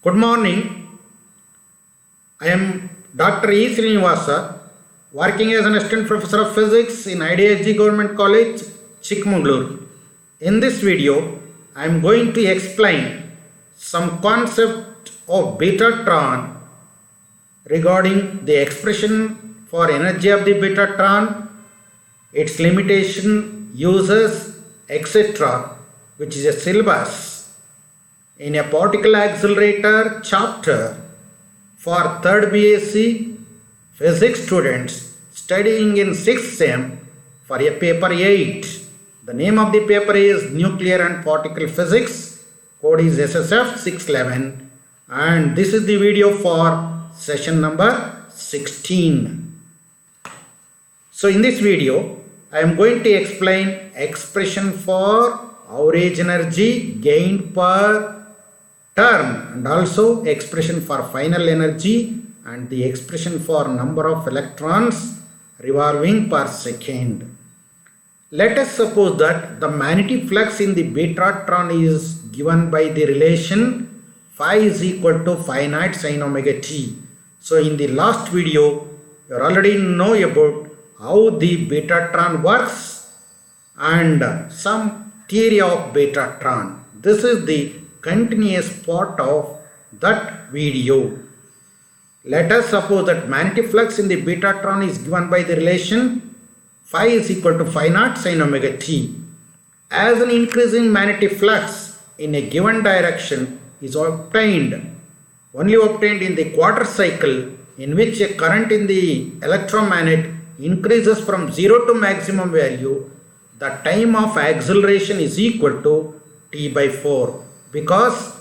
Good morning. I am Dr. E. Srinivasa, working as an assistant professor of physics in IDSG Government College, Chikmagalur. In this video, I am going to explain some concept of Betatron regarding the expression for energy of the Betatron, its limitation, uses, etc., which is a syllabus in a particle accelerator chapter for 3rd BSc physics students studying in 6th sem for a paper 8. The name of the paper is Nuclear and Particle Physics, code is SSF 611, and this is the video for session number 16. So in this video I am going to explain expression for average energy gained per term and also expression for final energy and the expression for number of electrons revolving per second. Let us suppose that the magnetic flux in the Betatron is given by the relation phi is equal to phi naught sin omega t. So in the last video you already know about how the Betatron works and some theory of Betatron. This is the continuous part of that video. Let us suppose that magnetic flux in the Betatron is given by the relation phi is equal to phi naught sin omega t. As an increasing magnetic flux in a given direction is only obtained in the quarter cycle, in which a current in the electromagnet increases from 0 to maximum value, the time of acceleration is equal to t by 4. Because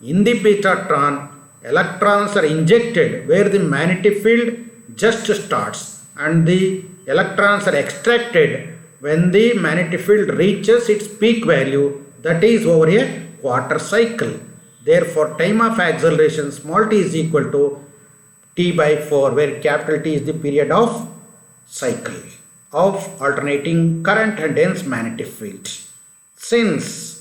in the Betatron, electrons are injected where the magnetic field just starts and the electrons are extracted when the magnetic field reaches its peak value, that is over a quarter cycle. Therefore, time of acceleration small t is equal to t by 4, where capital T is the period of cycle of alternating current and hence magnetic field. Since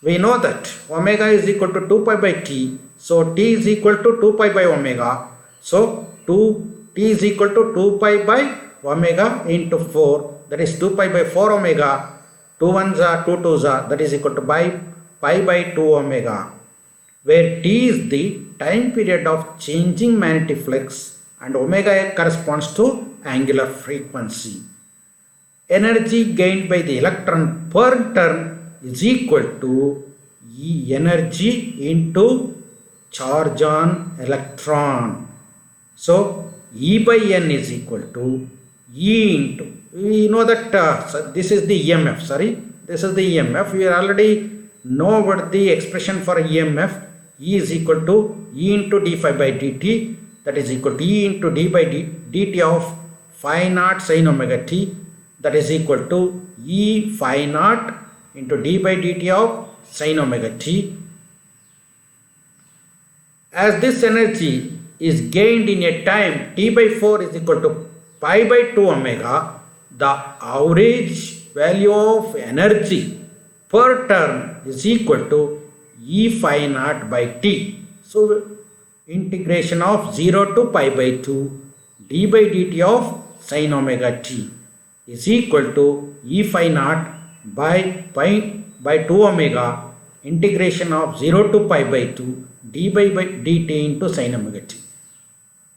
we know that omega is equal to 2 pi by t, so t is equal to 2 pi by omega. So t is equal to 2 pi by omega into 4, that is 2 pi by 4 omega, 2 ones are 2 twos are, that is equal to pi by 2 omega, where t is the time period of changing magnetic flux and omega corresponds to angular frequency. Energy gained by the electron per turn is equal to E energy into charge on electron. So E by N is equal to E into, we know that this is the EMF, this is the EMF. We already know what the expression for EMF. E is equal to E into d phi by dt, that is equal to E into d by dt of phi naught sin omega t, that is equal to E phi naught into d by dt of sin omega t. As this energy is gained in a time t by 4 is equal to pi by 2 omega, the average value of energy per turn is equal to E phi naught by t. So integration of 0 to pi by 2 d by dt of sin omega t is equal to E phi naught by pi by 2 omega integration of 0 to pi by 2 d by dt into sin omega t.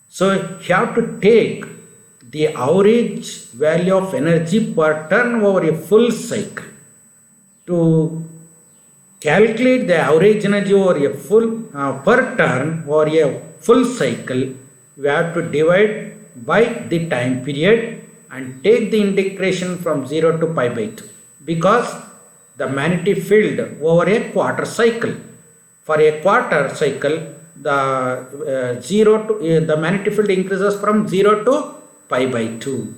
So you have to take the average value of energy per turn over a full cycle. To calculate the average energy over a full per turn or a full cycle, we have to divide by the time period and take the integration from 0 to pi by 2, because the magnetic field over a quarter cycle. For a quarter cycle, the magnetic field increases from 0 to pi by 2.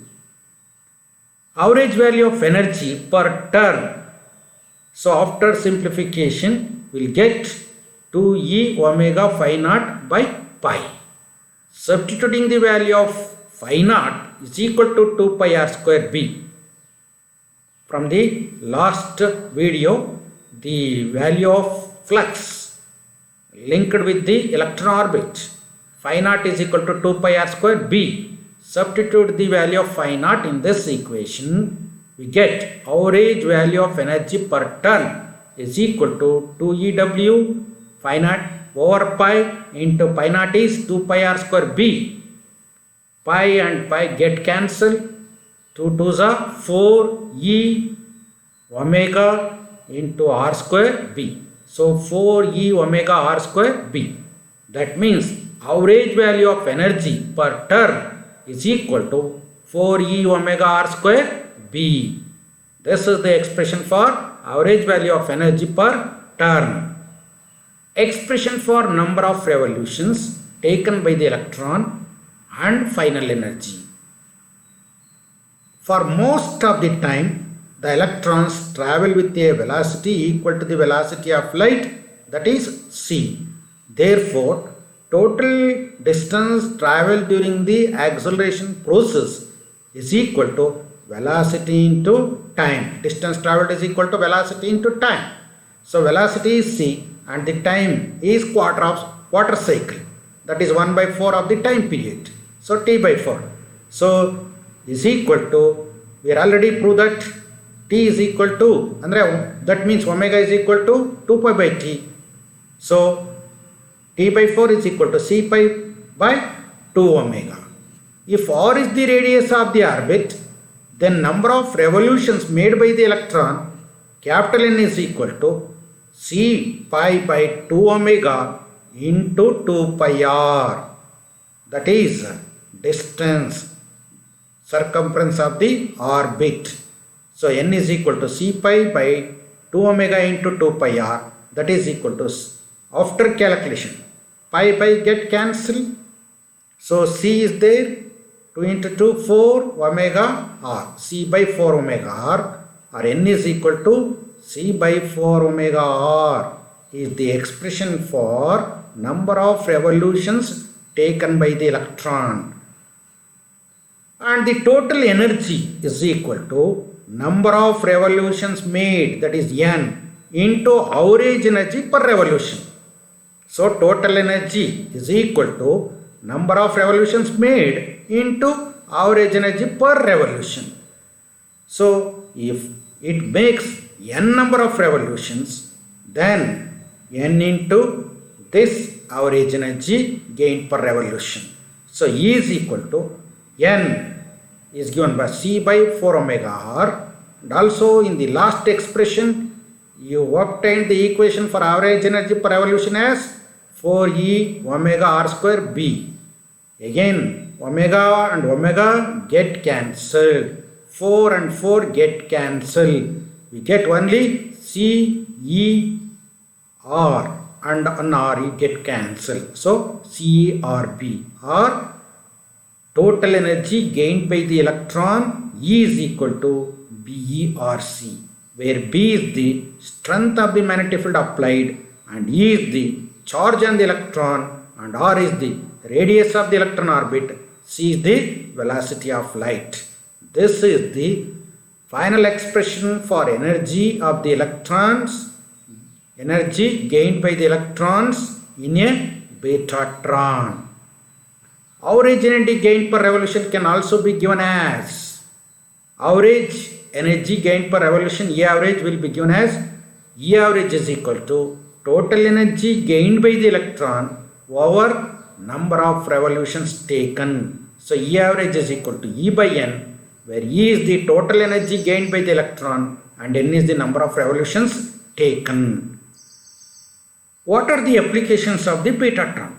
Average value of energy per turn. So after simplification, we will get 2e omega phi naught by pi. Substituting the value of phi naught is equal to 2 pi r square b. From the last video, the value of flux linked with the electron orbit. Phi naught is equal to 2 pi r square b. Substitute the value of phi naught in this equation. We get average value of energy per turn is equal to 2 EW phi naught over pi into pi naught is 2 pi r square b. Pi and pi get cancelled. 2 2s are 4 E omega into r square b. So 4 E omega r square b. That means average value of energy per turn is equal to 4 E omega r square b. This is the expression for average value of energy per turn. Expression for number of revolutions taken by the electron and final energy. For most of the time, the electrons travel with a velocity equal to the velocity of light, that is c. Therefore, total distance traveled during the acceleration process is equal to velocity into time. Distance traveled is equal to velocity into time. So, velocity is c and the time is quarter cycle, that is 1 by 4 of the time period. So, t by 4. So, is equal to, we already proved that t is equal to, that means omega is equal to 2 pi by t. So, t by 4 is equal to c pi by 2 omega. If r is the radius of the orbit, then number of revolutions made by the electron, capital N, is equal to c pi by 2 omega into 2 pi r. That is distance, circumference of the orbit. So N is equal to c pi by 2 omega into 2 pi r. That is equal to, after calculation, pi by get cancelled. So c is there, 2 into 2, 4 omega r. c by 4 omega r, or N is equal to c by 4 omega r is the expression for number of revolutions taken by the electron. And the total energy is equal to number of revolutions made, that is N, into average energy per revolution. So total energy is equal to number of revolutions made into average energy per revolution. So if it makes N number of revolutions, then N into this average energy gained per revolution. So E is equal to N is given by c by 4 omega r, and also in the last expression you obtained the equation for average energy per revolution as 4E omega r square b. Again omega and omega get cancelled, 4 and 4 get cancelled, we get only c e r, and an r get cancelled. So c r b, or total energy gained by the electron E is equal to BERC, where B is the strength of the magnetic field applied and E is the charge on the electron and R is the radius of the electron orbit, C is the velocity of light. This is the final expression for energy of the electrons, energy gained by the electrons in a betatron. Average energy gained per revolution can also be given as average energy gained per revolution, E average, will be given as E average is equal to total energy gained by the electron over number of revolutions taken. So E average is equal to E by N, where E is the total energy gained by the electron and N is the number of revolutions taken. What are the applications of the betatron?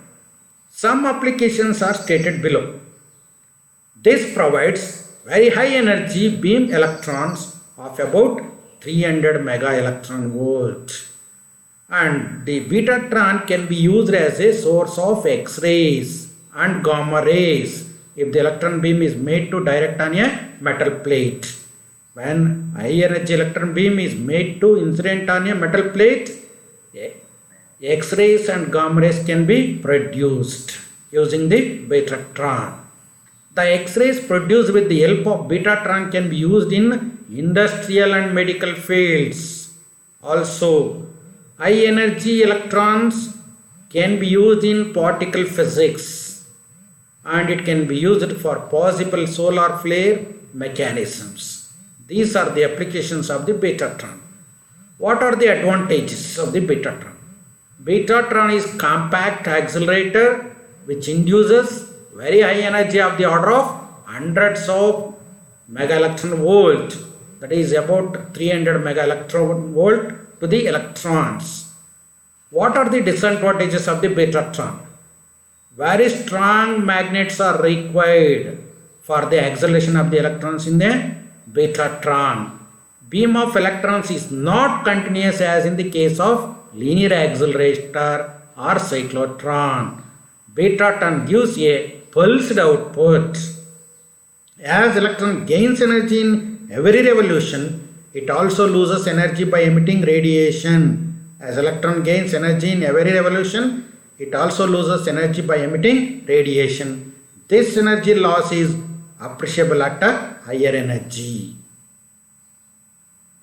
Some applications are stated below. This provides very high energy beam electrons of about 300 mega electron volt, and the betatron can be used as a source of X-rays and gamma rays if the electron beam is made to direct on a metal plate. When high energy electron beam is made to incident on a metal plate, X-rays and gamma rays can be produced using the betatron. The X-rays produced with the help of betatron can be used in industrial and medical fields. Also, high energy electrons can be used in particle physics and it can be used for possible solar flare mechanisms. These are the applications of the Betatron. What are the advantages of the Betatron? Betatron is compact accelerator which induces very high energy of the order of hundreds of mega electron volt, that is about 300 mega electron volt to the electrons. What are the disadvantages of the Betatron? Very strong magnets are required for the acceleration of the electrons in the Betatron. Beam of electrons is not continuous as in the case of linear accelerator or cyclotron. Betatron gives a pulsed output. As electron gains energy in every revolution, it also loses energy by emitting radiation. As electron gains energy in every revolution, it also loses energy by emitting radiation. This energy loss is appreciable at a higher energy.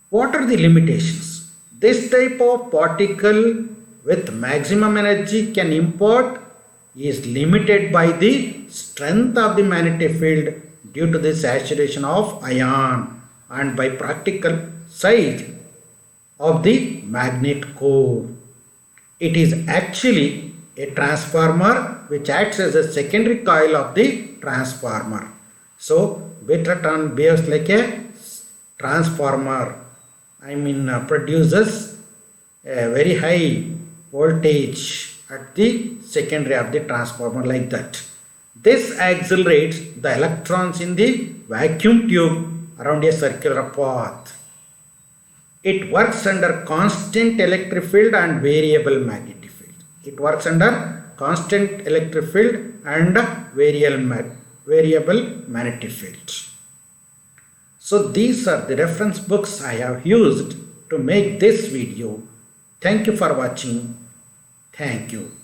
What are the limitations? This type of particle with maximum energy can impart is limited by the strength of the magnetic field due to the saturation of ion and by practical size of the magnet core. It is actually a transformer which acts as a secondary coil of the transformer. So Betatron behaves like a transformer. Produces a very high voltage at the secondary of the transformer like that. This accelerates the electrons in the vacuum tube around a circular path. It works under constant electric field and variable magnetic field. It works under constant electric field and variable magnetic field. So these are the reference books I have used to make this video. Thank you for watching. Thank you.